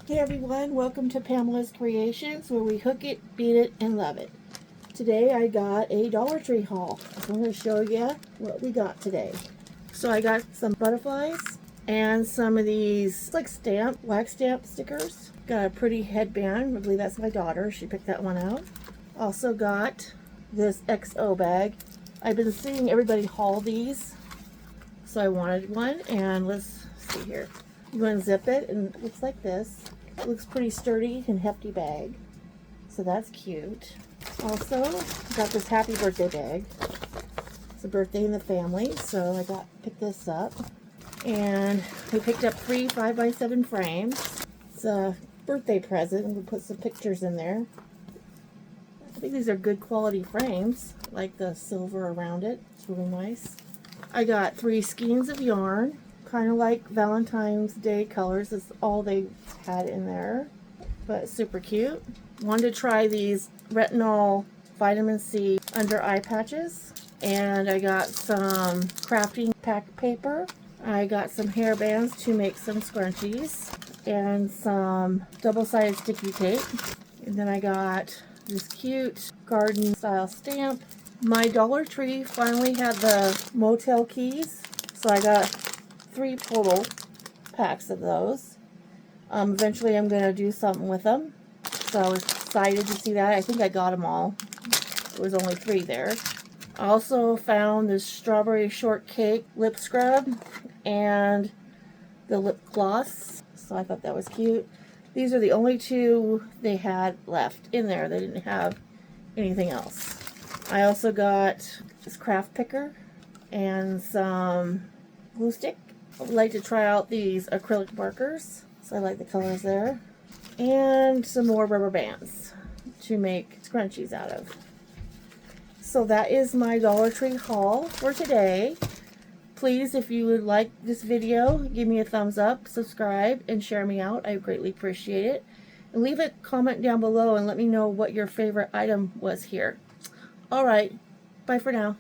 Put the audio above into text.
Hey everyone, welcome to Pamela's Creations, where we hook it, beat it, and love it. Today I got a Dollar Tree haul. I'm going to show you what we got today. So I got some butterflies and some of these like wax stamp stickers. Got a pretty headband. I believe that's my daughter. She picked that one out. Also got this XO bag. I've been seeing everybody haul these, so I wanted one, and let's see here. You unzip it and it looks like this. It looks pretty sturdy and hefty bag, so that's cute. Also got this happy birthday bag. It's a birthday in the family, so I picked this up, and we picked up 3 5x7 frames. It's a birthday present, and we'll put some pictures in there. I think these are good quality frames. I like the silver around it. It's really nice. I got 3 skeins of yarn, kind of like Valentine's Day colors. That's all they had in there, but super cute. Wanted to try these retinol vitamin C under eye patches, and I got some crafting pack paper. I got some hair bands to make some scrunchies, and some double-sided sticky tape. And then I got this cute garden style stamp. My Dollar Tree finally had the motel keys, so I got 3 total packs of those. Eventually I'm going to do something with them, so I was excited to see that. I think I got them all. There was only 3 there. I also found this strawberry shortcake lip scrub and the lip gloss, so I thought that was cute. These are the only 2 they had left in there. They didn't have anything else. I also got this craft picker and some glue stick. I would like to try out these acrylic markers, so I like the colors there. And some more rubber bands to make scrunchies out of. So that is my Dollar Tree haul for today. Please, if you would like this video, give me a thumbs up, subscribe, and share me out. I greatly appreciate it. And leave a comment down below and let me know what your favorite item was here. Alright, bye for now.